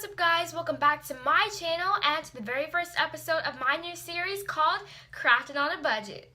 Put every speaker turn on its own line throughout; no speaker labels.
what's up guys, welcome back to my channel and to the very first episode of my new series called Crafting on a Budget.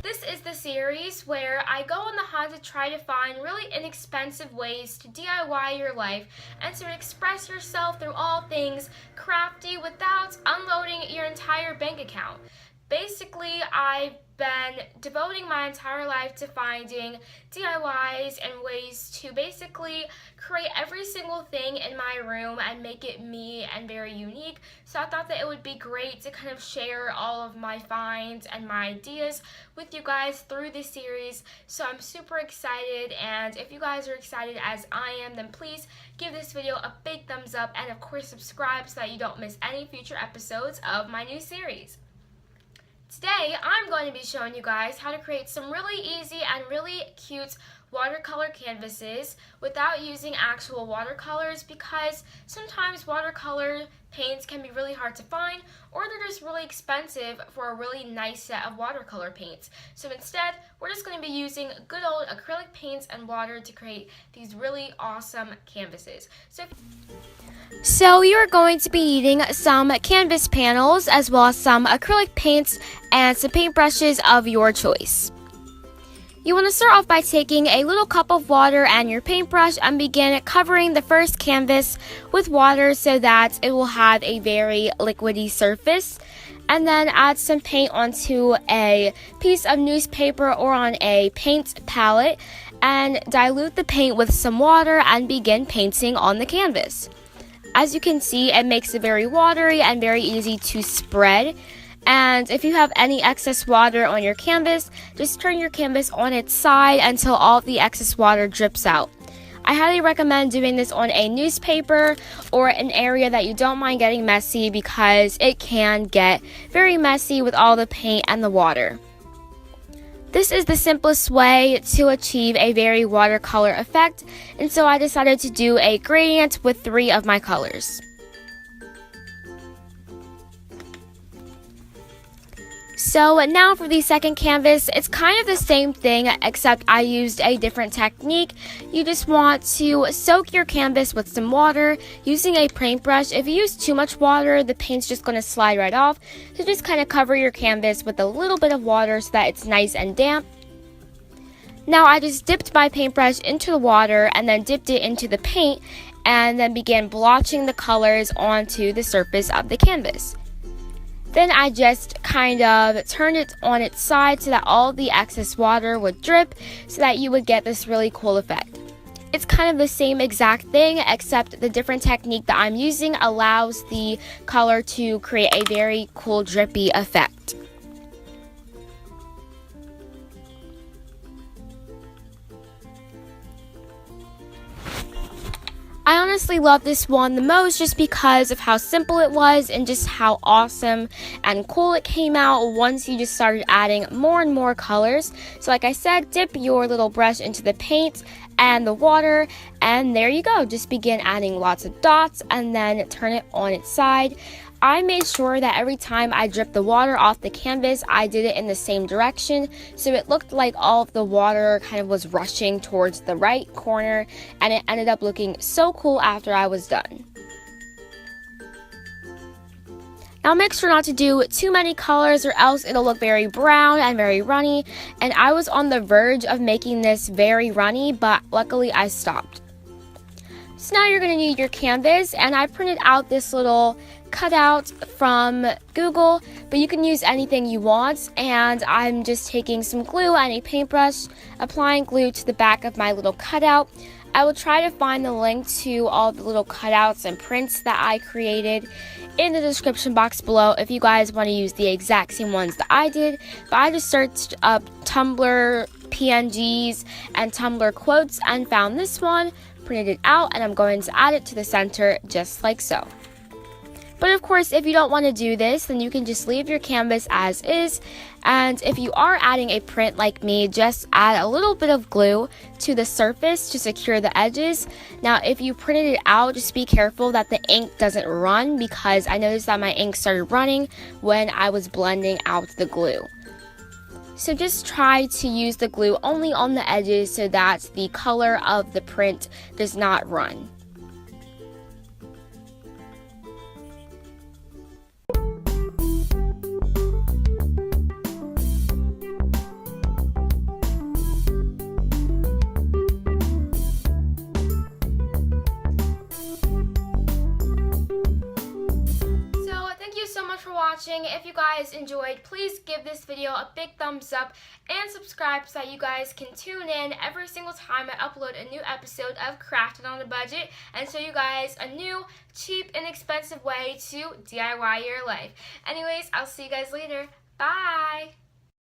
This is the series where I go on the hunt to try to find really inexpensive ways to DIY your life and to express yourself through all things crafty without unloading your entire bank account. Basically, I've been devoting my entire life to finding DIYs and ways to basically create every single thing in my room and make it me and very unique. So I thought that it would be great to kind of share all of my finds and my ideas with you guys through this series. So I'm super excited, and if you guys are excited as I am, then please give this video a big thumbs up and of course subscribe so that you don't miss any future episodes of my new series. Today, I'm going to be showing you guys how to create some really easy and really cute watercolor canvases without using actual watercolors, because sometimes watercolor paints can be really hard to find, or they're just really expensive for a really nice set of watercolor paints. So instead, we're just going to be using good old acrylic paints and water to create these really awesome canvases. So you're going to be needing some canvas panels as well as some acrylic paints and some paintbrushes of your choice. You want to start off by taking a little cup of water and your paintbrush and begin covering the first canvas with water so that it will have a very liquidy surface. And then add some paint onto a piece of newspaper or on a paint palette and dilute the paint with some water and begin painting on the canvas. As you can see, it makes it very watery and very easy to spread. And if you have any excess water on your canvas, just turn your canvas on its side until all of the excess water drips out. I highly recommend doing this on a newspaper or an area that you don't mind getting messy, because it can get very messy with all the paint and the water. This is the simplest way to achieve a very watercolor effect, and so I decided to do a gradient with 3 of my colors. So now for the second canvas, it's kind of the same thing except I used a different technique. You just want to soak your canvas with some water using a paintbrush. If you use too much water, the paint's just going to slide right off. So just kind of cover your canvas with a little bit of water so that it's nice and damp. Now I just dipped my paintbrush into the water and then dipped it into the paint and then began blotching the colors onto the surface of the canvas. Then I just kind of turned it on its side so that all the excess water would drip so that you would get this really cool effect. It's kind of the same exact thing, except the different technique that I'm using allows the color to create a very cool drippy effect. I honestly love this one the most just because of how simple it was and just how awesome and cool it came out once you just started adding more and more colors. So like I said, dip your little brush into the paint and the water, and there you go. Just begin adding lots of dots and then turn it on its side. I made sure that every time I dripped the water off the canvas, I did it in the same direction, so it looked like all of the water kind of was rushing towards the right corner, and it ended up looking so cool after I was done. Now make sure not to do too many colors or else it'll look very brown and very runny, and I was on the verge of making this very runny, but luckily I stopped. So now you're going to need your canvas, and I printed out this little cutout from Google, but you can use anything you want, and I'm just taking some glue and a paintbrush, applying glue to the back of my little cutout. I will try to find the link to all the little cutouts and prints that I created in the description box below if you guys want to use the exact same ones that I did, but I just searched up Tumblr PNGs and Tumblr quotes and found this one, printed it out, and I'm going to add it to the center just like so. But of course, if you don't want to do this, then you can just leave your canvas as is, and if you are adding a print like me, just add a little bit of glue to the surface to secure the edges. Now if you printed it out, just be careful that the ink doesn't run, because I noticed that my ink started running when I was blending out the glue. So just try to use the glue only on the edges so that the color of the print does not run. For watching. If you guys enjoyed, please give this video a big thumbs up and subscribe so that you guys can tune in every single time I upload a new episode of Crafting on a Budget and show you guys a new, cheap, inexpensive way to DIY your life. Anyways, I'll see you guys later. Bye!